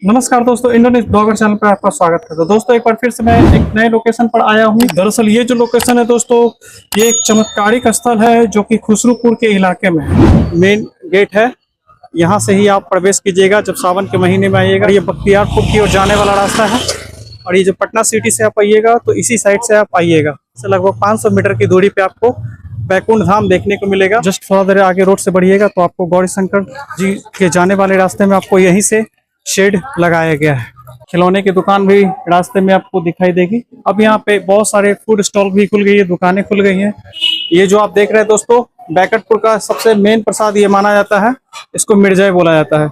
नमस्कार दोस्तों, Indonesia blogger channel पर आपका स्वागत है। तो दोस्तों एक बार फिर से मैं एक नए लोकेशन पर आया हूँ। दरअसल ये जो लोकेशन है दोस्तों, ये एक चमत्कारिक स्थल है जो कि खुसरूपुर के इलाके में है। मेन गेट है, यहाँ से ही आप प्रवेश कीजिएगा जब सावन के महीने में आइएगा। ये बख्तियारपुर की ओर जाने वाला रास्ता है और ये जो पटना सिटी से आप आइएगा तो इसी साइड से आप आइएगा। इससे लगभग 500 मीटर की दूरी पे आपको बैकुंठ धाम देखने को मिलेगा। जस्ट थोड़ा देर आगे रोड से बढ़िएगा तो आपको गौरी शंकर जी के जाने वाले रास्ते में आपको यहीं से शेड लगाया गया है। खिलौने की दुकान भी रास्ते में आपको दिखाई देगी। अब यहाँ पे बहुत सारे फूड स्टॉल भी खुल गई है, दुकानें खुल गई हैं। ये जो आप देख रहे हैं दोस्तों, बैकटपुर का सबसे मेन प्रसाद ये माना जाता है, इसको मिर्जाई बोला जाता है।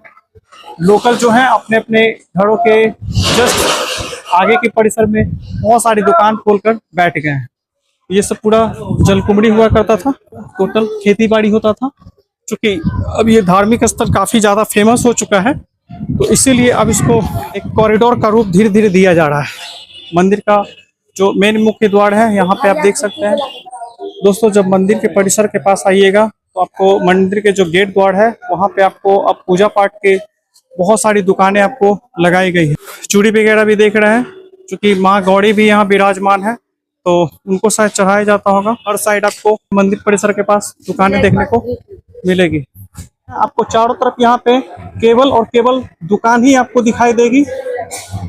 लोकल जो है अपने अपने घरों के जस्ट आगे के परिसर में बहुत सारी दुकान खोलकर बैठ गए हैं। ये सब पूरा जलकुंभी हुआ करता था, टोटल खेती बाड़ी होता था। चूंकि अब ये धार्मिक स्थल काफी ज्यादा फेमस हो चुका है तो इसीलिए अब इसको एक कॉरिडोर का रूप धीरे धीरे दिया जा रहा है। मंदिर का जो मेन मुख्य द्वार है यहाँ पे आप देख सकते हैं दोस्तों। जब मंदिर के परिसर के पास आइएगा तो आपको मंदिर के जो गेट द्वार है वहाँ पे आपको अब पूजा पाठ के बहुत सारी दुकानें आपको लगाई गई है। चूड़ी वगैरह भी देख रहे हैं, क्योंकि माँ गौड़ी भी यहाँ विराजमान है तो उनको शायद चढ़ाया जाता होगा। हर साइड आपको मंदिर परिसर के पास दुकानें देखने को मिलेगी। आपको चारों तरफ यहाँ पे केवल और केवल दुकान ही आपको दिखाई देगी।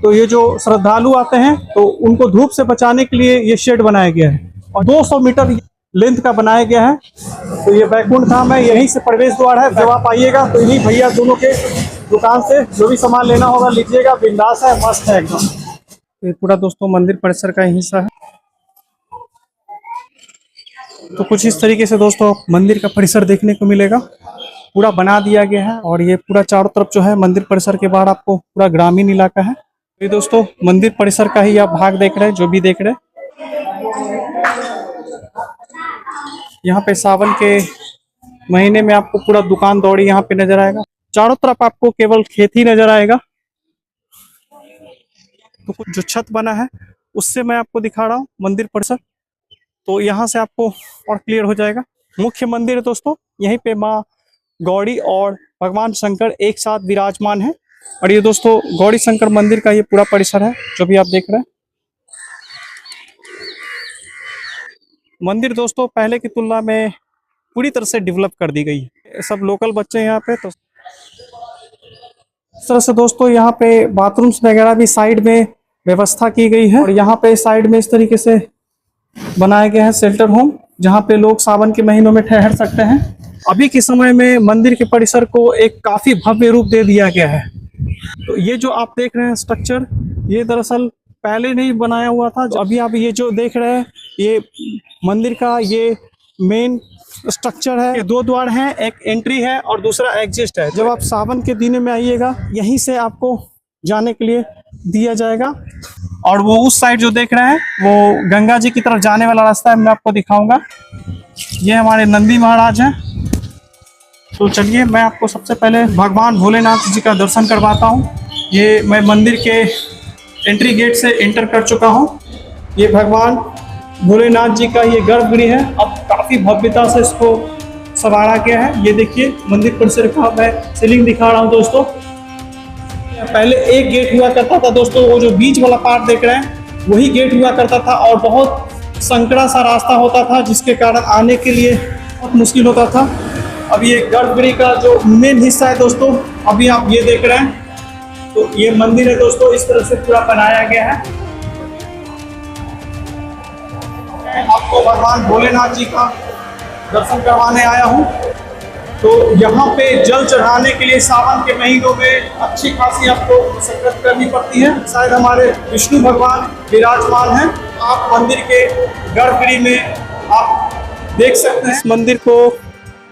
तो ये जो श्रद्धालु आते हैं तो उनको धूप से बचाने के लिए ये शेड बनाया गया है और 200 मीटर लेंथ का बनाया गया है। तो ये बैकुंठ धाम है, यहीं से प्रवेश द्वार है। जब आप आइएगा तो यही भैया दोनों के दुकान से जो भी सामान लेना होगा लीजिएगा। बिंदास है, मस्त है एकदम। ये पूरा दोस्तों मंदिर परिसर का हिस्सा है। तो कुछ इस तरीके से दोस्तों मंदिर का परिसर देखने को मिलेगा, पूरा बना दिया गया है। और ये पूरा चारों तरफ जो है मंदिर परिसर के बाहर आपको पूरा ग्रामीण इलाका है। ये दोस्तों मंदिर परिसर का ही आप भाग देख रहे हैं, जो भी देख रहे हैं। यहाँ पे सावन के महीने में आपको पूरा दुकान दौड़ी यहाँ पे नजर आएगा। चारों तरफ आपको केवल खेत ही नजर आएगा। तो कुछ जो छत बना है उससे मैं आपको दिखा रहा हूँ मंदिर परिसर, तो यहाँ से आपको और क्लियर हो जाएगा। मुख्य मंदिर है दोस्तों, यहीं पे माँ गौड़ी और भगवान शंकर एक साथ विराजमान है। और ये दोस्तों गौड़ी शंकर मंदिर का ये पूरा परिसर है जो भी आप देख रहे हैं। मंदिर दोस्तों पहले की तुलना में पूरी तरह से डेवलप कर दी गई है। सब लोकल बच्चे यहाँ पे, तो इस तरह से दोस्तों यहाँ पे बाथरूम्स वगैरह भी साइड में व्यवस्था की गई है। और यहाँ पे साइड में इस तरीके से बनाया गया है शेल्टर होम, जहाँ पे लोग सावन के महीनों में ठहर सकते हैं। अभी के समय में मंदिर के परिसर को एक काफी भव्य रूप दे दिया गया है। तो ये जो आप देख रहे हैं स्ट्रक्चर, ये दरअसल पहले नहीं बनाया हुआ था। अभी आप ये जो देख रहे हैं ये मंदिर का ये मेन स्ट्रक्चर है। ये दो द्वार हैं, एक एंट्री है और दूसरा एग्जिट है। जब आप सावन के दिन में आइएगा यहीं से आपको जाने के लिए दिया जाएगा। और वो उस साइड जो देख रहे हैं वो गंगा जी की तरफ जाने वाला रास्ता है, मैं आपको दिखाऊंगा। ये हमारे नंदी महाराज हैं। तो चलिए मैं आपको सबसे पहले भगवान भोलेनाथ जी का दर्शन करवाता हूँ। ये मैं मंदिर के एंट्री गेट से एंटर कर चुका हूँ। ये भगवान भोलेनाथ जी का ये गर्भगृह है। अब काफ़ी भव्यता से इसको संवारा गया है। ये देखिए मंदिर परिसर का मैं सीलिंग दिखा रहा हूँ दोस्तों। पहले एक गेट हुआ करता था दोस्तों, वो जो बीच वाला पार्ट देख रहे हैं वही गेट हुआ करता था और बहुत संकरा सा रास्ता होता था, जिसके कारण आने के लिए बहुत मुश्किल होता था। अब ये गर्भगृह का जो मेन हिस्सा है दोस्तों, अभी आप ये देख रहे हैं। तो ये मंदिर है दोस्तों, इस तरह से पूरा बनाया गया है। मैं आपको भगवान भोलेनाथ जी का दर्शन करवाने आया हूँ। तो यहाँ पे जल चढ़ाने के लिए सावन के महीनों में अच्छी खासी आपको मशक्कत करनी पड़ती है। शायद हमारे विष्णु भगवान विराजमान हैं। आप मंदिर के गर्भगृह में आप देख सकते हैं। इस मंदिर को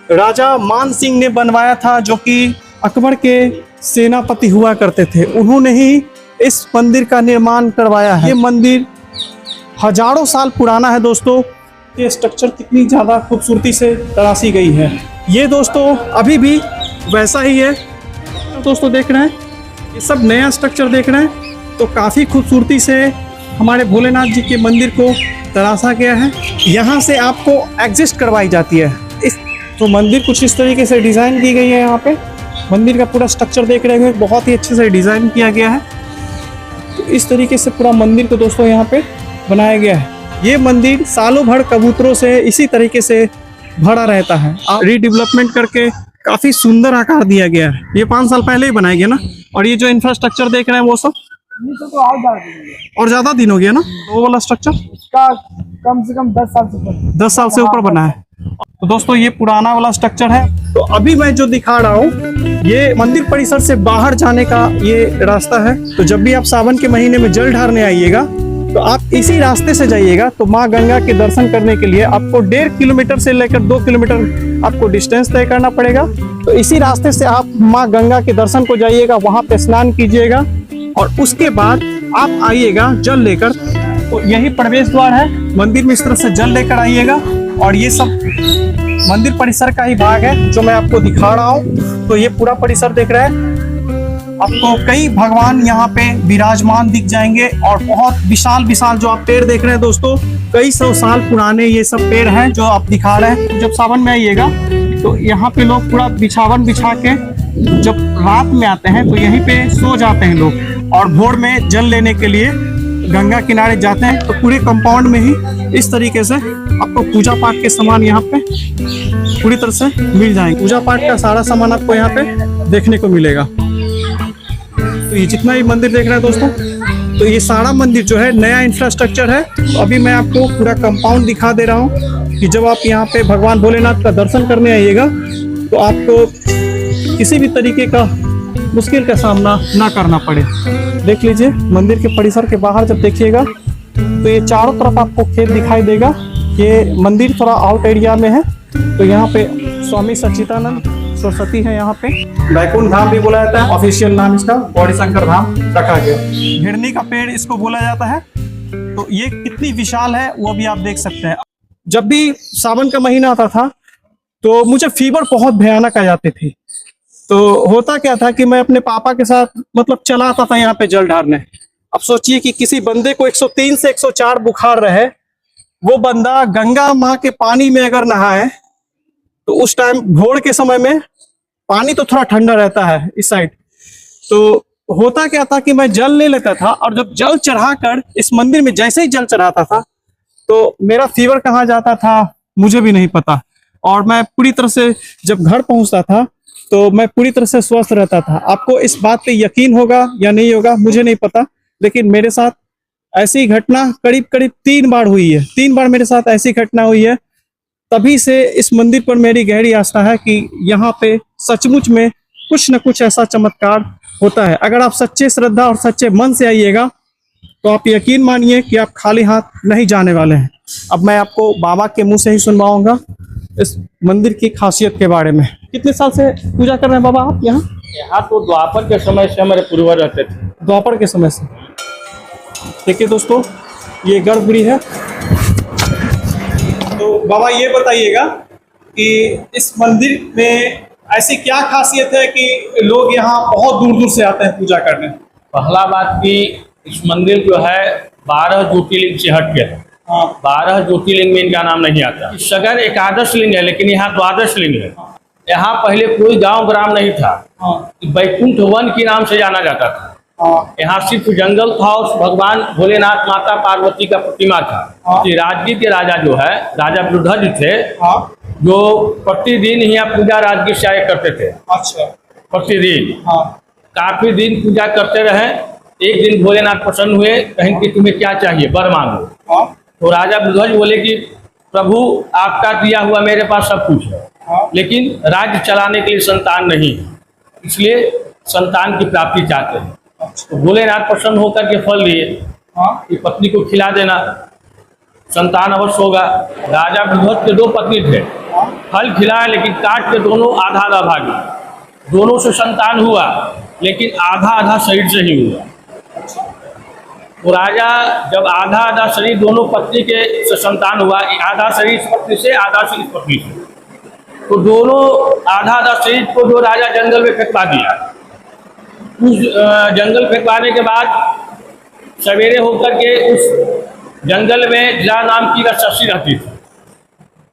राजा मान सिंह ने बनवाया था, जो कि अकबर के सेनापति हुआ करते थे। उन्होंने ही इस मंदिर का निर्माण करवाया है। ये मंदिर हजारों साल पुराना है दोस्तों। ये स्ट्रक्चर कितनी ज़्यादा खूबसूरती से तराशी गई है। ये दोस्तों अभी भी वैसा ही है। दोस्तों देख रहे हैं ये सब नया स्ट्रक्चर देख रहे हैं, तो काफ़ी खूबसूरती से हमारे भोलेनाथ जी के मंदिर को तराशा गया है। यहाँ से आपको एग्जिट करवाई जाती है। इस तो मंदिर कुछ इस तरीके से डिज़ाइन की गई है यहाँ पे। मंदिर का पूरा स्ट्रक्चर देख रहे हैं, बहुत ही अच्छे से डिजाइन किया गया है। तो इस तरीके से पूरा मंदिर को दोस्तों यहाँ पे बनाया गया है। ये मंदिर सालों भर कबूतरों से इसी तरीके से भरा रहता है। रीडेवलपमेंट करके काफी सुंदर आकार दिया गया है। ये 5 साल पहले ही बनाया गया ना। और ये जो इंफ्रास्ट्रक्चर देख रहे हैं वो सब तो और ज्यादा दिन हो गया ना। वो वाला स्ट्रक्चर इसका कम से कम 10 साल से ऊपर 10 साल से ऊपर बना है। तो दोस्तों ये पुराना वाला स्ट्रक्चर है। तो अभी मैं जो दिखा रहा हूँ ये मंदिर परिसर से बाहर जाने का ये रास्ता है। तो जब भी आप सावन के महीने में जल ढारने आइएगा तो आप इसी रास्ते से जाइएगा। तो माँ गंगा के दर्शन करने के लिए आपको 1.5 किलोमीटर से लेकर 2 किलोमीटर आपको डिस्टेंस तय करना पड़ेगा। तो इसी रास्ते से आप माँ गंगा के दर्शन को जाइएगा, वहां पे स्नान कीजिएगा और उसके बाद आप आइएगा जल लेकर। तो यही प्रवेश द्वार है मंदिर में। इस तरह से जल लेकर आइएगा और ये सब मंदिर परिसर का ही भाग है जो मैं आपको दिखा रहा हूँ। तो ये पूरा परिसर देख रहे हैं, आपको कई भगवान यहाँ पे विराजमान दिख जाएंगे और बहुत विशाल विशाल जो आप पेड़ देख रहे हैं दोस्तों, कई 100 साल पुराने ये सब पेड़ हैं जो आप दिखा रहे हैं। जब सावन में आइएगा तो यहाँ पे लोग पूरा बिछावन बिछा के जब रात में आते हैं तो यहीं पे सो जाते हैं लोग और भोर में जल लेने के लिए गंगा किनारे जाते हैं। तो पूरे कंपाउंड में ही इस तरीके से आपको पूजा पाठ के सामान यहाँ पे पूरी तरह से मिल जाएंगे। पूजा पाठ का सारा सामान आपको यहाँ पे देखने को मिलेगा। तो ये जितना ही मंदिर देख रहे हैं दोस्तों, तो ये सारा मंदिर जो है नया इंफ्रास्ट्रक्चर है। तो अभी मैं आपको पूरा कंपाउंड दिखा दे रहा हूँ कि जब आप यहाँ पे भगवान भोलेनाथ का दर्शन करने आइएगा तो आपको किसी भी तरीके का मुश्किल का सामना ना करना पड़े। देख लीजिए मंदिर के परिसर के बाहर जब देखिएगा तो ये चारों तरफ आपको खेत दिखाई देगा। ये मंदिर थोड़ा आउट एरिया में है। तो यहाँ पे स्वामी सच्चिदानंद सरस्वती है। यहाँ पे बैकुंठ धाम भी बोला जाता है, ऑफिशियल नाम इसका गौरी शंकर धाम रखा गया। हिरनी का पेड़ इसको बोला जाता है। तो ये कितनी विशाल है वो भी आप देख सकते हैं। जब भी सावन का महीना आता था तो मुझे फीवर बहुत भयानक आ जाती थी। तो होता क्या था कि मैं अपने पापा के साथ मतलब चला आता था यहाँ पे जल ढारने। अब सोचिए कि किसी बंदे को 103 से 104 बुखार रहे, वो बंदा गंगा माँ के पानी में अगर नहाए तो उस टाइम भोर के समय में पानी तो थोड़ा ठंडा रहता है इस साइड। तो होता क्या था कि मैं जल ले लेता था और जब जल चढ़ाकर इस मंदिर में जैसे ही जल चढ़ाता था तो मेरा फीवर कहाँ जाता था मुझे भी नहीं पता। और मैं पूरी तरह से जब घर पहुंचता था तो मैं पूरी तरह से स्वस्थ रहता था। आपको इस बात पे यकीन होगा या नहीं होगा मुझे नहीं पता, लेकिन मेरे साथ ऐसी घटना करीब 3 बार हुई है। 3 बार मेरे साथ ऐसी घटना हुई है। तभी से इस मंदिर पर मेरी गहरी आस्था है कि यहाँ पे सचमुच में कुछ न कुछ ऐसा चमत्कार होता है। अगर आप सच्चे श्रद्धा और सच्चे मन से आइएगा तो आप यकीन मानिए कि आप खाली हाथ नहीं जाने वाले हैं। अब मैं आपको बाबा के मुंह से ही सुनवाऊंगा इस मंदिर की खासियत के बारे में। कितने साल से पूजा कर रहे हैं बाबा आप यहाँ? यहाँ तो द्वापर के समय से हमारे पूर्वज रहते थे। द्वापर के समय से। देखिए दोस्तों ये गर्भगृह है। तो बाबा ये बताइएगा कि इस मंदिर में ऐसी क्या खासियत है कि लोग यहाँ बहुत दूर दूर से आते हैं पूजा करने? पहला बात कि इस मंदिर जो है 12 ज्योतिर्लिंग से हट के है। हाँ 12 ज्योतिर्लिंग में इनका नाम नहीं आता। सगर एकादश लिंग है लेकिन यहाँ द्वादश लिंग है। यहाँ पहले कोई गांव ग्राम नहीं था। हाँ बैकुंठ वन के नाम से जाना जाता था। हाँ यहाँ सिर्फ जंगल था और भगवान भोलेनाथ माता पार्वती का प्रतिमा था। हाँ। राजगीर के राजा जो है राजा वृद्धज थे, हाँ जो प्रतिदिन यहाँ पूजा राजगीर से आया करते थे। अच्छा प्रतिदिन हाँ काफी दिन पूजा करते रहे। एक दिन भोलेनाथ प्रसन्न हुए, कहें कि तुम्हें क्या चाहिए वर मांगो। हाँ तो राजा वृद्धज बोले कि प्रभु आपका दिया हुआ मेरे पास सब कुछ है, हाँ लेकिन राज्य चलाने के लिए संतान नहीं है, इसलिए संतान की प्राप्ति चाहते हैं। तो भोलेनाथ प्रसन्न होकर के फल दिए हाँ कि पत्नी को खिला देना, संतान अवश्य होगा। राजा वृद्धज के 2 पत्नी थे, फल खिलाया लेकिन काट के दोनों आधा आधा भागी। दोनों से संतान हुआ लेकिन आधा आधा शरीर से ही हुआ। तो राजा जब आधा आधा शरीर दोनों पत्नी के से संतान हुआ, आधा शरीर इस पत्नी से आधा शरीर इस पत्नी से, तो दोनों आधा आधा शरीर को जो राजा जंगल में फेंकवा दिया। उस जंगल फेंकवाने के बाद सवेरे होकर के उस जंगल में जिला नाम की राक्षसी रहती थी।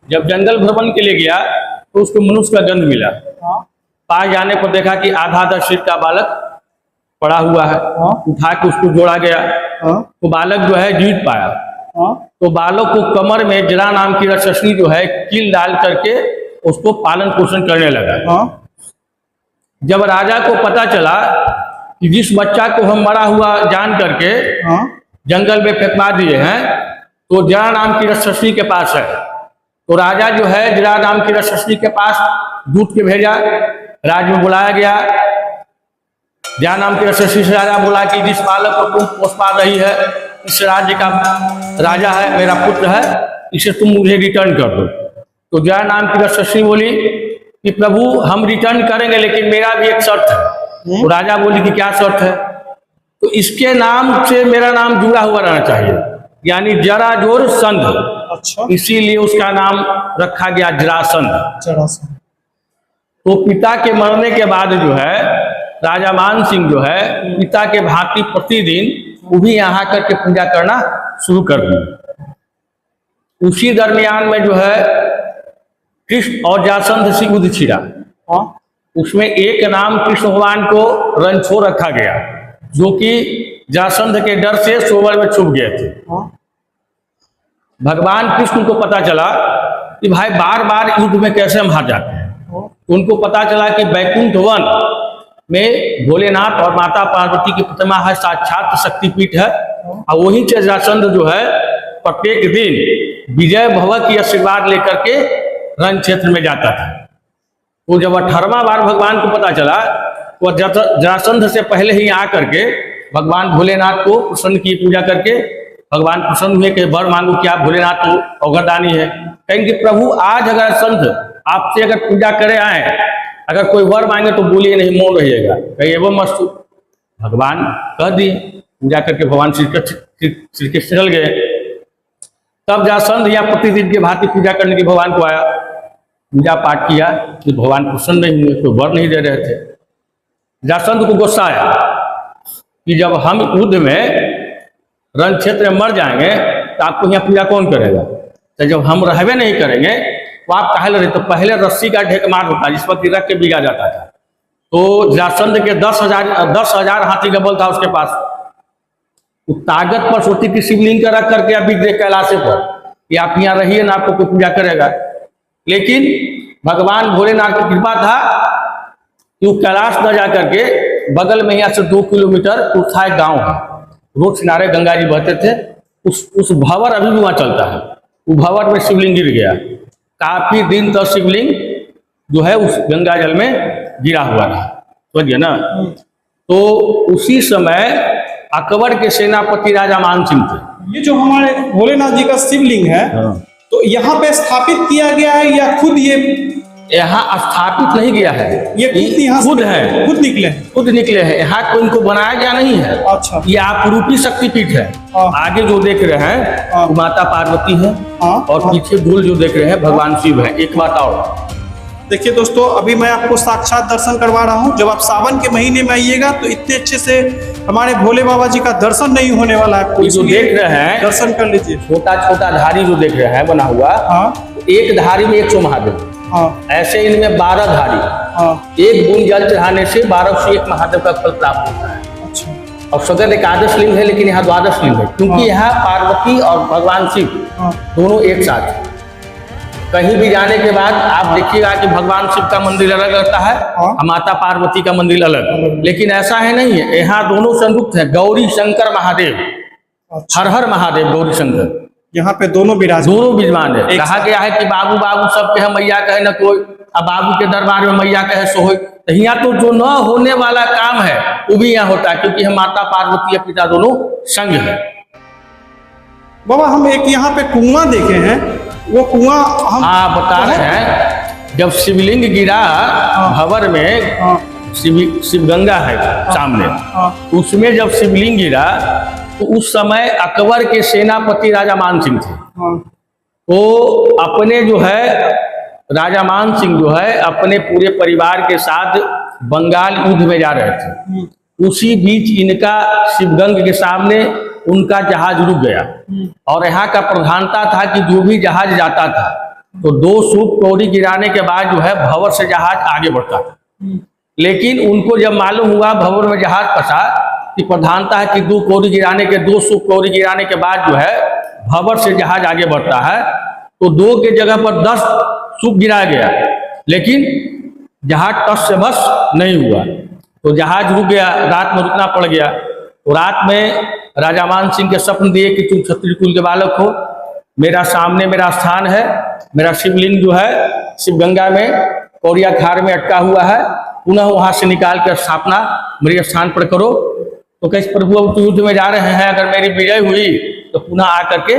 जब जंगल भ्रमण के लिए गया तो उसको मनुष्य का गंध मिला। पास जाने पर देखा कि आधा आधा सिर का बालक पड़ा हुआ है। हाँ। उठा के उसको जोड़ा गया, हाँ, तो बालक जो है जीत पाया। हाँ, तो बालक को कमर में जरा नाम की रसनी जो है कील डाल करके उसको पालन पोषण करने लगा। हाँ, जब राजा को पता चला कि जिस बच्चा को हम मरा हुआ जान करके हाँ, जंगल में फेंकवा दिए हैं, तो जरा नाम की रसनी के पास है। तो राजा जो है जरा नाम की रसनी के पास दूत के भेजा, राज में बुलाया गया। जरा नाम की रसनी से राजा बोला कि जिस बालक को तुम पोस पा रही है, इस राज्य का राजा है, मेरा पुत्र है, इसे तुम मुझे रिटर्न कर दो। तो जरा नाम की रसनी बोली कि प्रभु हम रिटर्न करेंगे, लेकिन मेरा भी एक शर्त है। तो राजा बोली कि क्या शर्त है? तो इसके नाम से मेरा नाम जुड़ा हुआ रहना चाहिए, यानी जराजोर संध, अच्छा, इसीलिए उसका नाम रखा गया जरासंध। जरासंध। तो पिता के मरने के बाद जो है राजा मान सिंह जो है पिता के भांति प्रतिदिन वो भी यहाँ करके पूजा करना शुरू कर दी। उसी दरमियान में जो है कृष्ण और जरासंध से युद्ध छिड़ा। हाँ, उसमें एक नाम कृष्ण भगवान को रणछोड़ रखा गया, जो कि जरासंध के डर से सोवर में छुप गए थे। हाँ, भगवान कृष्ण को पता चला कि भाई बार बार युद्ध में कैसे हम हार जाते हैं। हाँ, उनको पता चला कि बैकुंठ वन में भोलेनाथ और माता पार्वती की प्रतिमा है, साक्षात शक्तिपीठ है। और वहीं से जरासंध जो है प्रत्येक दिन विजय भव की आशीर्वाद लेकर के रण क्षेत्र में जाता था। तो जब 18वां बार भगवान को पता चला, वह जरासंध से पहले ही आकर के भगवान भोलेनाथ को प्रसन्न की, पूजा करके भगवान प्रसन्न हुए कि वर मांगो, क्या भोलेनाथ तो अवगरदानी है। कहेंगे प्रभु आज अगर संत आपसे अगर पूजा करे आए, अगर कोई वर मांगे तो बोलिए नहीं, मौन रहिएगा। कहीं एवं मस्तु भगवान कह दिए, पूजा करके भगवान श्री कृष्ण चल गए। तब जरासंध या प्रतिदिन के भांति पूजा करने के भगवान को आया, पूजा पाठ किया कि भगवान प्रसन्न नहीं हुए, कोई वर नहीं दे रहे थे। जरासंध को गुस्सा आया कि जब हम युद्ध में रण क्षेत्र में मर जाएंगे तो आपको यहाँ पूजा कौन करेगा? तो जब हम रहबे नहीं करेंगे तो आप काहे लड़े? तो पहले रस्सी का ढेक मार होता, जिस पर रख के बिगा जाता था। तो जरासंध के 10,000 हाथी का बल था उसके पास। वो ताकत पर सोची कि शिवलिंग का रख करके अभी देख कैलाश पर कि आप यहाँ रहिए ना, आपको कोई पूजा करेगा। लेकिन भगवान भोलेनाथ की कृपा था कि वो कैलाश न जा करके बगल में यहाँ से 2 किलोमीटर उठा एक गाँव है, रोड किनारे गंगा जी बहते थे। उस भंवर अभी भी वहाँ चलता है। वो भंवर में शिवलिंग गिर गया, काफी दिन तक शिवलिंग जो है उस गंगा जल में गिरा हुआ रहा, समझिए ना। तो उसी समय अकबर के सेनापति राजा मान सिंह थे। ये जो हमारे भोलेनाथ जी का शिवलिंग है, तो यहाँ पे स्थापित किया गया है या खुद ये यहाँ स्थापित नहीं गया है, ये खुद यहाँ खुद है, खुद निकले हैं। यहाँ कोई इनको बनाया गया नहीं है। अच्छा, ये आपरूपी शक्तिपीठ है। हाँ। आगे जो देख रहे हैं हाँ। वो माता पार्वती है, हाँ, और हाँ। पीछे धूल जो देख रहे हैं भगवान शिव है। एक बात और देखिए दोस्तों, अभी मैं आपको साक्षात दर्शन करवा रहा हूँ। जब आप सावन के महीने में आइएगा तो इतने अच्छे से हमारे भोले बाबा जी का दर्शन नहीं होने वाला है आपको। ये जो इसलिए देख रहे हैं दर्शन कर लीजिए। छोटा छोटा धारी जो देख रहे हैं बना हुआ, हाँ, एक धारी में 100 महादेव। हाँ, ऐसे इनमें 12 धारी, हाँ, एक बूंद जल चढ़ाने से 1201 महादेव का फल प्राप्त होता है। अच्छा, और सदर एकादश लिंग है, लेकिन यहाँ द्वादश लिंग है, क्योंकि हाँ। यहाँ पार्वती और भगवान शिव हाँ, दोनों एक साथ हैं। कहीं भी जाने के बाद आप देखिएगा कि भगवान शिव का मंदिर अलग रहता है और माता पार्वती का मंदिर अलग, लेकिन ऐसा है नहीं है। यहाँ दोनों संयुक्त है, गौरी शंकर महादेव। अच्छा। हर हर महादेव गौरी शंकर यहाँ पे दोनों विराजमान है। कहा गया है कि बाबू बाबू सब कहे मैया कहे न कोई, अब बाबू के दरबार में मैया कहे सो हो। तो यहाँ तो जो न होने वाला काम है वो भी यहाँ होता है, क्योंकि हम माता पार्वती या पिता दोनों संग है। बाबा हम एक यहाँ पे कुआं देखे हैं, वो कुआं हम बता रहे हैं, जब शिवलिंग गिरा भंवर में, शिवगंगा है सामने, उसमें जब शिवलिंग गिरा तो उस समय अकबर के सेनापति राजा मान सिंह थे। तो अपने जो है राजा मान सिंह जो है अपने पूरे परिवार के साथ बंगाल युद्ध में जा रहे थे। उसी बीच इनका शिवगंग के सामने उनका जहाज रुक गया, और यहाँ का प्रधानता था कि जो भी जहाज जाता था तो 2 सूप कौड़ी गिराने के बाद जो है भंवर से जहाज आगे बढ़ता था। लेकिन उनको जब मालूम हुआ भंवर में जहाज फंसा कि प्रधानता है कि 2 कौड़ी गिराने के बाद जो है भंवर से जहाज आगे बढ़ता है, तो 2 के जगह पर 10 सूप गिराया गया, लेकिन जहाज टस से बस नहीं हुआ, तो जहाज रुक गया, रात में रुकना पड़ गया। तो रात में राजा मान सिंह के स्वप्न दिए कि तुम क्षत्रिय कुल के बालक हो, मेरा सामने मेरा स्थान है, मेरा शिवलिंग जो है शिवगंगा में कौड़िया खार में अटका हुआ है, पुनः वहां से निकाल कर स्थापना मेरे स्थान पर करो। तो कैसे प्रभु अब तो युद्ध में जा रहे हैं, अगर मेरी विजय हुई तो पुनः आकर के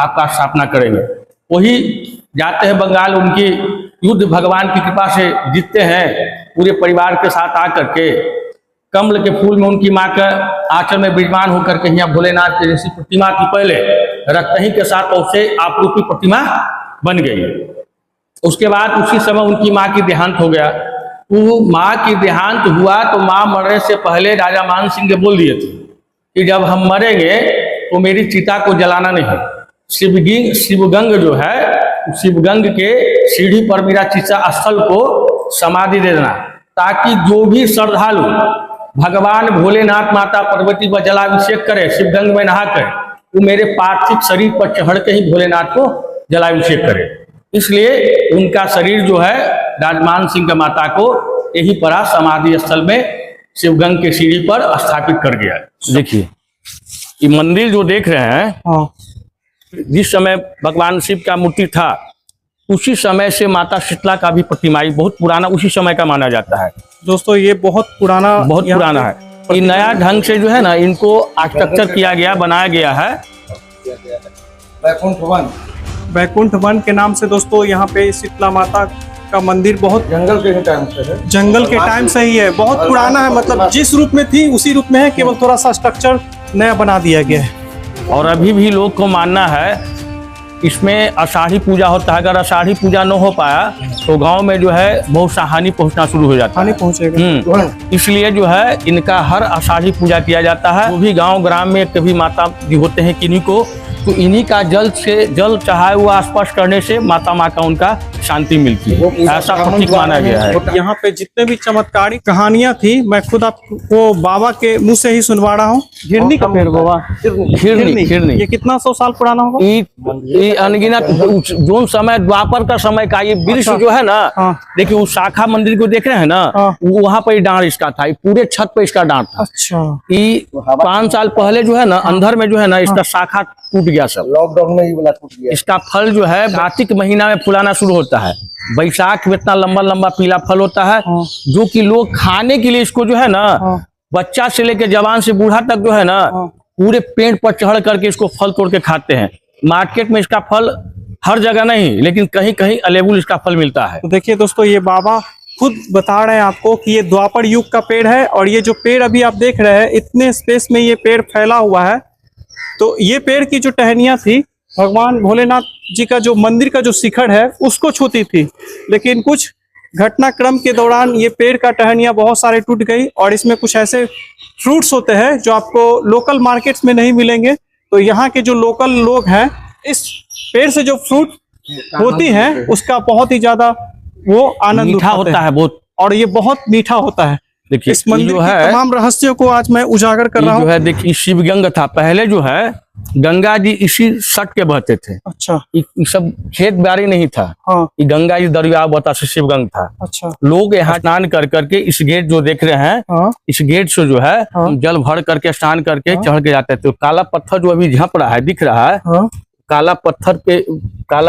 आपका स्थापना करेंगे। वही जाते हैं बंगाल, उनकी युद्ध भगवान की कृपा से जीतते हैं, पूरे परिवार के साथ आकर के कमल के फूल में उनकी माँ का आंचल में विराजमान होकर के यहाँ भोलेनाथ की जैसी प्रतिमा थी पहले, रक्तही के साथ उसे आपरूपी प्रतिमा बन गई। उसके बाद उसी समय उनकी माँ की देहांत हो गया। तो माँ की देहांत हुआ तो माँ मरने से पहले राजा मान सिंह के बोल दिए थे कि जब हम मरेंगे तो मेरी चिता को जलाना नहीं, शिवगंग जो है शिवगंग के सीढ़ी पर मेरा चिता स्थल को समाधि दे देना, ताकि जो भी श्रद्धालु भगवान भोलेनाथ माता पार्वती पर जलाभिषेक करे, शिवगंग में नहा कर, वो मेरे पार्थिव शरीर पर चढ़ के ही भोलेनाथ को जलाभिषेक करे। इसलिए उनका शरीर जो है राजमान सिंह का माता को यही परा समाधि स्थल में शिवगंग के सीढ़ी पर स्थापित कर गया। देखिए ये मंदिर जो देख रहे हैं, जिस समय भगवान शिव का मूर्ति था उसी समय से माता शीतला का भी प्रतिमा बहुत पुराना उसी समय का माना जाता है। दोस्तों ये बहुत पुराना है। ये नया ढंग से जो है ना इनको आर्किटेक्चर किया गया, बनाया गया है। वैकुंठ वन के नाम से दोस्तों यहाँ पे शीतला माता का मंदिर बहुत जंगल के टाइम से है, जंगल के टाइम से ही है, बहुत पुराना है, मतलब जिस रूप में थी उसी रूप में है, केवल थोड़ा सा स्ट्रक्चर नया बना दिया गया है। और अभी भी लोग को मानना है इसमें आषाढ़ी पूजा होता है, अगर आषाढ़ी पूजा न हो पाया तो गांव में जो है बहुत सा हानि पहुंचना शुरू हो जाता है, हानि पहुंचेगा। इसलिए जो है इनका हर आषाढ़ी पूजा किया जाता है। वो भी गांव ग्राम में कभी माता जी होते हैं किन्हीं को, तो इन्हीं का जल चढ़ाए हुआ स्पर्श करने से माता माँ का उनका शांति मिलती है, ऐसा प्रतीक माना गया है। यहाँ पे जितने भी चमत्कारी कहानियां थी मैं खुद आपको बाबा के मुंह से ही सुनवा रहा हूँ। हिरनी का पेड़ बाबा, हिरनी ये कितना 100 साल पुराना होगा? ये अनगिनत जो समय द्वापर का समय का ये वृक्ष जो है ना, देखिए उस शाखा मंदिर को देख रहे हैं ना, वहाँ पर डांड इसका था, पूरे छत पे इसका डांड था। अच्छा, ये 5 साल पहले जो है ना अंदर में जो है ना इसका शाखा टूट गया, सब लॉकडाउन में ही वाला टूट गया। इसका फल जो है कार्तिक महीना में फुलाना शुरू होता है, बैसाख में इतना लंबा लंबा पीला फल होता है, जो कि लोग खाने के लिए इसको जो है ना बच्चा से लेकर जवान से बूढ़ा तक जो है ना पूरे पेड़ पर चढ़ करके इसको फल तोड़ के खाते हैं। मार्केट में इसका फल हर जगह नहीं, लेकिन कहीं कहीं अवेलेबल इसका फल मिलता है। तो देखिए दोस्तों ये बाबा खुद बता रहे हैं आपको कि ये द्वापर युग का पेड़ है, और ये जो पेड़ अभी आप देख रहे हैं इतने स्पेस में ये पेड़ फैला हुआ है। तो ये पेड़ की जो टहनियां थी भगवान भोलेनाथ जी का जो मंदिर का जो शिखर है उसको छूती थी, लेकिन कुछ घटनाक्रम के दौरान ये पेड़ का टहनियां बहुत सारे टूट गई, और इसमें कुछ ऐसे फ्रूट्स होते हैं जो आपको लोकल मार्केट्स में नहीं मिलेंगे। तो यहाँ के जो लोकल लोग हैं इस पेड़ से जो फ्रूट होती है उसका बहुत ही ज्यादा वो आनंद मीठा होता है बहुत, और ये बहुत मीठा होता है। देखिए इस मंदिर जो के है तमाम रहस्यों को आज मैं उजागर कर रहा हूँ। जो है देखिए शिवगंग था पहले, जो है गंगा जी इसी सट के बहते थे। अच्छा, ये सब खेत बाड़ी नहीं था, हाँ, ये गंगा जी दरिया बता से शिवगंग था। अच्छा, लोग यहाँ स्नान कर करके इस गेट जो देख रहे हैं, हाँ, इस गेट से जो है हाँ, जल भर करके स्नान करके हाँ, चढ़ के जाते थे। काला पत्थर जो अभी झाँप रहा है दिख रहा है, हाँ, काला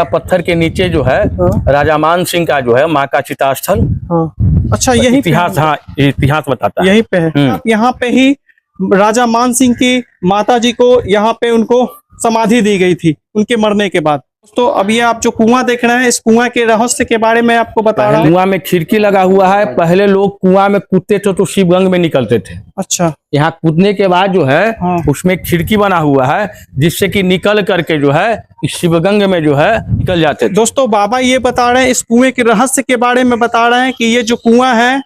पत्थर के नीचे जो है राजा मान सिंह का जो है माँ का चिता स्थल। हाँ, अच्छा यही इतिहास, हाँ इतिहास बताता है, यहीं पे है। यहाँ पे ही राजा मान सिंह की माता जी को यहाँ पे उनको समाधि दी गई थी उनके मरने के बाद। तो अब ये आप जो कुआं देख रहे हैं, इस कुआं के रहस्य के बारे में आपको बता रहा हूँ। कुआं में खिड़की लगा हुआ है, पहले लोग कुआं में कूदते थे तो शिवगंग में निकलते थे। अच्छा, यहाँ कूदने के बाद जो है हाँ, उसमें खिड़की बना हुआ है जिससे कि निकल करके जो है इस शिवगंग में जो है निकल जाते थे। दोस्तों बाबा ये बता रहे हैं, इस कुएं के रहस्य के बारे में बता रहे हैं कि ये जो कुआं है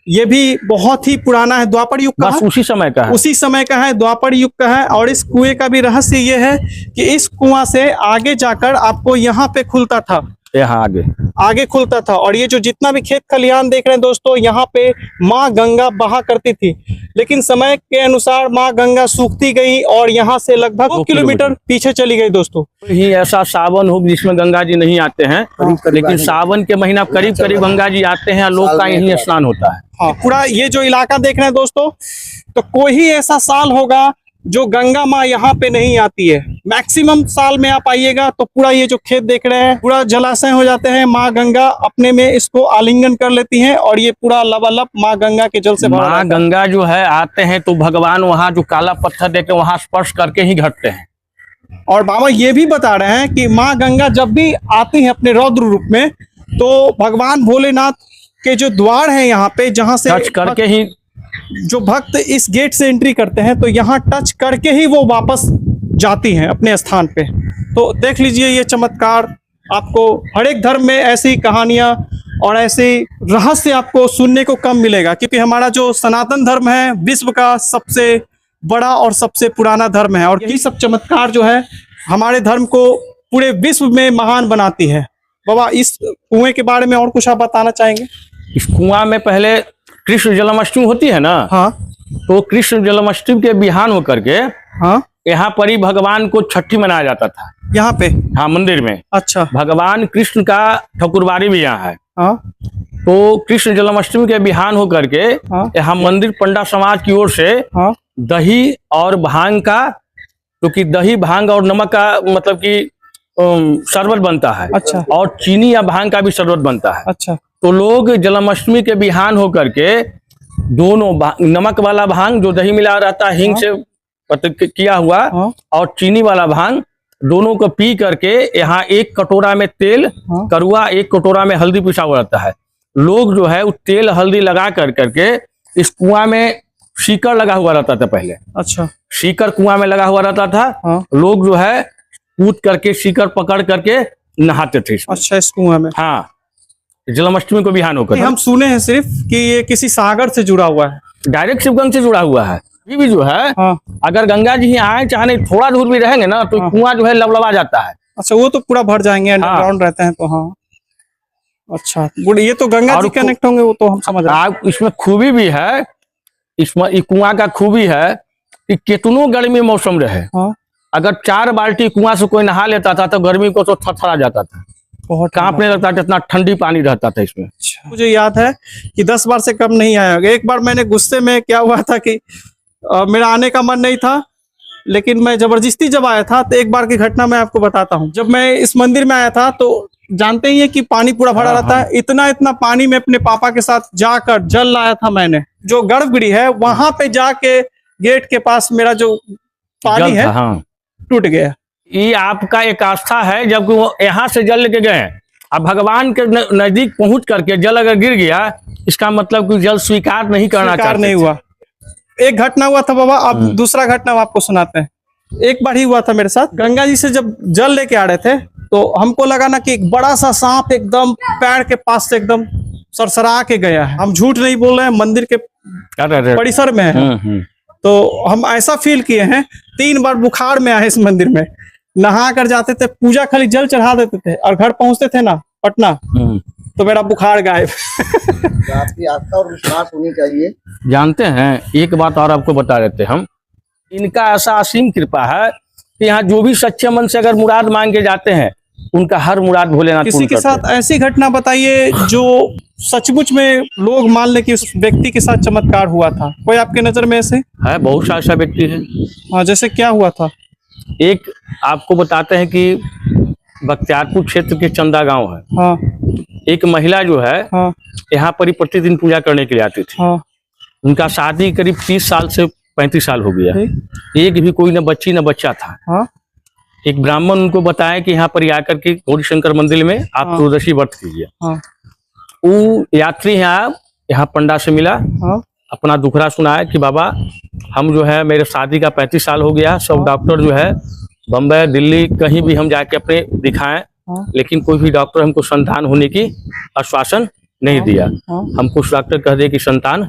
ये भी बहुत ही पुराना है, द्वापर युग का, बस उसी समय का है, उसी समय का है, द्वापर युग का है। और इस कुएं का भी रहस्य ये है कि इस कुआं से आगे जाकर आपको यहाँ पे खुलता था यहाँ आगे आगे खुलता था। और ये जो जितना भी खेत खलिहान देख रहे हैं दोस्तों, यहाँ पे माँ गंगा बहा करती थी, लेकिन समय के अनुसार माँ गंगा सूखती गई और यहाँ से लगभग 2 किलोमीटर पीछे चली गई दोस्तों। ही ऐसा सावन हो जिसमें गंगा जी नहीं आते हैं, लेकिन सावन के महीना करीब करीब गंगा जी आते हैं, लोग का यही स्नान होता है। हाँ, पूरा ये जो इलाका देख रहे हैं दोस्तों, तो कोई ही ऐसा साल होगा जो गंगा माँ यहाँ पे नहीं आती है। मैक्सिमम साल में आप आइएगा तो पूरा ये जो खेत देख रहे हैं पूरा जलाशय हो जाते हैं। माँ गंगा अपने में इसको आलिंगन कर लेती हैं और ये पूरा लबालब माँ गंगा के जल से भरा माँ गंगा जो है आते हैं तो भगवान वहाँ जो काला पत्थर देके वहाँ स्पर्श करके ही घटते हैं। और बाबा ये भी बता रहे हैं कि माँ गंगा जब भी आती है अपने रौद्र रूप में, तो भगवान भोलेनाथ के जो द्वार है यहाँ पे, जहाँ से टच करके ही जो भक्त इस गेट से एंट्री करते हैं, तो यहाँ टच करके ही वो वापस जाती हैं अपने स्थान पे। तो देख लीजिए ये चमत्कार। आपको हर एक धर्म में ऐसी कहानियां और ऐसे रहस्य आपको सुनने को कम मिलेगा, क्योंकि हमारा जो सनातन धर्म है विश्व का सबसे बड़ा और सबसे पुराना धर्म है, और यही सब चमत्कार जो है हमारे धर्म को पूरे विश्व में महान बनाती है। बाबा, इस कुएं के बारे में और कुछ आप बताना चाहेंगे? इस कुआं में पहले कृष्ण जन्माष्टमी होती है ना, हाँ, तो कृष्ण जन्माष्टमी के बिहान होकर के हाँ, यहाँ पर ही भगवान को छठी मनाया जाता था। यहाँ पे? हाँ, मंदिर में। अच्छा। भगवान कृष्ण का ठकुरबाड़ी भी यहाँ है। हाँ, तो कृष्ण जन्माष्टमी के बिहान होकर के हाँ, यहाँ मंदिर पंडा समाज की ओर से हाँ, दही और भांग का, क्योंकि दही भांग और नमक का मतलब कि शरबत बनता है। अच्छा। और चीनी या भांग का भी शरबत बनता है। अच्छा। तो लोग जन्माष्टमी के बिहान होकर के दोनों नमक वाला भांग जो दही मिला रहता है हिंग से किया हुआ, हाँ, और चीनी वाला भांग दोनों को पी करके यहाँ एक कटोरा में तेल, हाँ, करुआ, एक कटोरा में हल्दी पिसा हुआ रहता है। लोग जो है उस तेल हल्दी लगा कर करके इस कुआं में सीकर लगा हुआ रहता था पहले। अच्छा। सीकर कुआं में लगा हुआ रहता था। हाँ। लोग जो है कूद करके सीकर पकड़ करके नहाते थे इसमें। अच्छा, इस कुआं में? हाँ, जन्माष्टमी को बिहान होकर। हम सुने हैं सिर्फ कि ये किसी सागर से जुड़ा हुआ है। डायरेक्ट शिवगंज से जुड़ा हुआ है। ये भी जो है, हाँ, अगर गंगा जी आए चाहे थोड़ा दूर भी रहेंगे ना, तो हाँ, कुआं जो है लबलबा जाता है। अच्छा, वो तो पूरा भर जाएंगे, अंडरग्राउंड रहते हैं तो। हाँ, अच्छा, ये तो गंगा जी कनेक्ट होंगे, वो तो हम समझ रहे हैं। इसमें खूबी भी है, इसमें कुआं का खूबी है कि कितनो गर्मी मौसम रहे, हाँ, अगर 4 बाल्टी कुआं से कोई नहा लेता था तो गर्मी को तो थरथरा जाता था, बहुत कांपने लगता था, इतना ठंडी पानी रहता था इसमें। अच्छा। मुझे याद है कि 10 बार से कम नहीं आया होगा। एक बार मैंने गुस्से में, क्या हुआ था कि मेरा आने का मन नहीं था, लेकिन मैं जबरदस्ती जब आया था, तो एक बार की घटना मैं आपको बताता हूँ। जब मैं इस मंदिर में आया था तो जानते ही है कि पानी पूरा भरा रहता है। इतना पानी में अपने पापा के साथ जाकर जल लाया था मैंने। जो गर्भगृह है वहां पे जाके गेट के पास मेरा जो पानी है, हाँ, टूट गया। ये आपका एक आस्था है, जबकि वो यहाँ से जल लेके गए, अब भगवान के नजदीक पहुंच करके जल अगर गिर गया, इसका मतलब कि जल स्वीकार नहीं करना चाहते, नहीं हुआ। एक घटना हुआ था बाबा, अब दूसरा घटना आपको सुनाते हैं। एक बार ही हुआ था मेरे साथ। गंगा जी से जब जल लेके आ रहे थे तो हमको लगा ना कि एक बड़ा सा सांप एकदम पैर के पास से एकदम सरसरा के गया है। हम झूठ नहीं बोल रहे हैं, मंदिर के परिसर में है। तो हम ऐसा फील किए हैं। 3 बार बुखार में आए इस मंदिर में, नहा कर जाते थे, पूजा खाली जल चढ़ा देते थे और घर पहुंचते थे ना पटना, तो मेरा बुखार गायब। आपकी आस्था और विश्वास होनी चाहिए। जानते हैं, एक बात और आपको बता देते हम, इनका ऐसा असीम कृपा है कि यहाँ जो भी सच्चे मन से अगर मुराद मांग के जाते हैं, उनका हर मुराद भोलेनाथ किसी के साथ ऐसी घटना बताइए जो सचमुच में लोग मान ले कि उस व्यक्ति के साथ चमत्कार हुआ था। कोई आपके नजर में ऐसे है? बहुत सा ऐसा व्यक्ति है। हाँ, जैसे क्या हुआ था? एक आपको बताते हैं कि बख्तियारपुर क्षेत्र के चंदा गांव है। हाँ, एक महिला जो है, हाँ, यहाँ पर ही प्रतिदिन पूजा करने के लिए आती थी। हाँ, उनका शादी करीब 30 साल से 35 साल हो गया। एक भी कोई न बच्ची न बच्चा था। हाँ, एक ब्राह्मण उनको बताया कि यहाँ पर आकर के गौरी शंकर मंदिर में आप त्रोदशी व्रत कीजिए। हाँ, वो यात्री यहाँ पंडा से मिला, हाँ, अपना दुखड़ा सुनाया कि बाबा हम जो है, मेरे शादी का 35 साल हो गया, सब डॉक्टर जो है बम्बई दिल्ली कहीं भी हम जाके अपने दिखाएं, लेकिन कोई भी डॉक्टर हमको संतान होने की आश्वासन नहीं दिया। हमको डॉक्टर कह दे कि संतान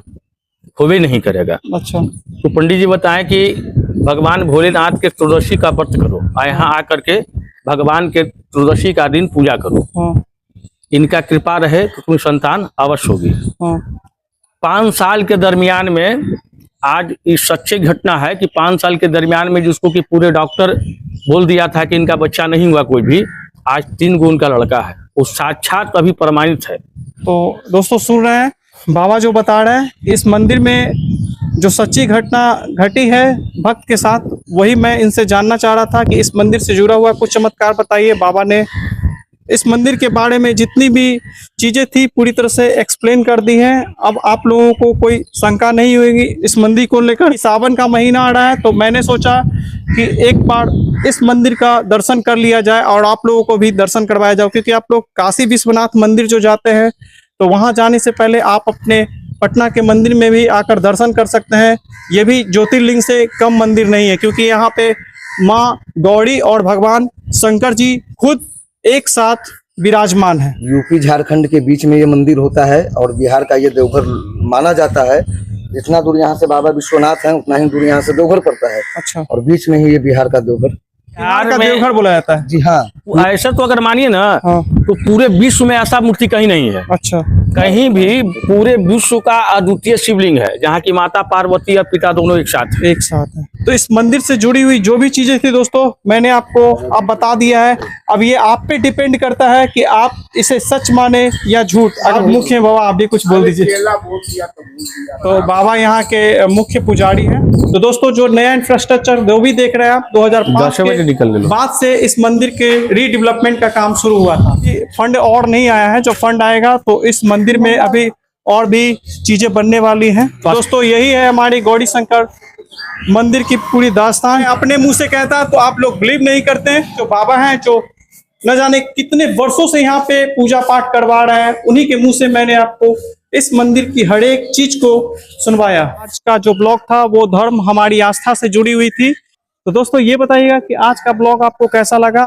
होवे नहीं करेगा। अच्छा। तो पंडित जी बताएं कि भगवान भोलेनाथ के त्रोदशी का व्रत करो, यहाँ आकर के भगवान के त्रोदशी का दिन पूजा करो। इनका कृपा रहे तो तुम्हें संतान अवश्य होगी। हाँ 5 साल के दरमियान में, आज इस सच्ची घटना है कि 5 साल के दरमियान में जिसको कि पूरे डॉक्टर बोल दिया था कि इनका बच्चा नहीं हुआ कोई भी, आज 3 गुण का लड़का है, वो साक्षात अभी प्रमाणित है। तो दोस्तों सुन रहे हैं बाबा जो बता रहे हैं, इस मंदिर में जो सच्ची घटना घटी है भक्त के साथ, वही मैं इनसे जानना चाह रहा था कि इस मंदिर से जुड़ा हुआ कुछ चमत्कार बताइए। बाबा ने इस मंदिर के बारे में जितनी भी चीजें थी पूरी तरह से एक्सप्लेन कर दी हैं। अब आप लोगों को कोई शंका नहीं होगी इस मंदिर को लेकर। सावन का महीना आ रहा है तो मैंने सोचा कि एक बार इस मंदिर का दर्शन कर लिया जाए और आप लोगों को भी दर्शन करवाया जाए, क्योंकि आप लोग काशी विश्वनाथ मंदिर जो जाते हैं तो वहां जाने से पहले आप अपने पटना के मंदिर में भी आकर दर्शन कर सकते हैं। ये भी ज्योतिर्लिंग से कम मंदिर नहीं है, क्योंकि यहाँ पे माँ गौरी और भगवान शंकर जी खुद एक साथ विराजमान है। यूपी झारखंड के बीच में ये मंदिर होता है और बिहार का ये देवघर माना जाता है। जितना दूर यहाँ से बाबा विश्वनाथ है उतना ही दूर यहाँ से देवघर पड़ता है। अच्छा, और बीच में ही ये बिहार का देवघर। बिहार का देवघर बोला जाता है। जी हाँ। ऐसा तो अगर मानिए ना हाँ। तो पूरे विश्व में ऐसा मूर्ति कहीं नहीं है। अच्छा, कहीं भी पूरे विश्व का अद्वितीय शिवलिंग है, जहाँ की माता पार्वती और पिता दोनों एक साथ हैं। एक साथ है। तो इस मंदिर से जुड़ी हुई जो भी चीजें थी दोस्तों मैंने आपको अब बता दिया है। अब ये आप पे डिपेंड करता है कि आप इसे सच माने या झूठ। अब मुख्य बाबा आप भी कुछ बोल दीजिए। तो बाबा यहाँ के मुख्य पुजारी हैं। तो दोस्तों जो नया इंफ्रास्ट्रक्चर जो भी देख रहे हैं आप 2005 के बाद से इस मंदिर के रीडेवलपमेंट का काम शुरू हुआ था। फंड और नहीं आया है, जो फंड आएगा तो इस मंदिर में अभी और भी चीजें बनने वाली हैं। तो दोस्तों यही है हमारी गौरी शंकर मंदिर की पूरी दास्तान। अपने मुंह से कहता तो आप लोग बिलीव नहीं करते हैं। जो बाबा हैं जो न जाने कितने वर्षों से यहाँ पे पूजा पाठ करवा रहे हैं, उन्हीं के मुंह से मैंने आपको इस मंदिर की हर एक चीज को सुनवाया। आज का जो ब्लॉग था वो धर्म हमारी आस्था से जुड़ी हुई थी। तो दोस्तों ये बताइएगा कि आज का ब्लॉग आपको कैसा लगा।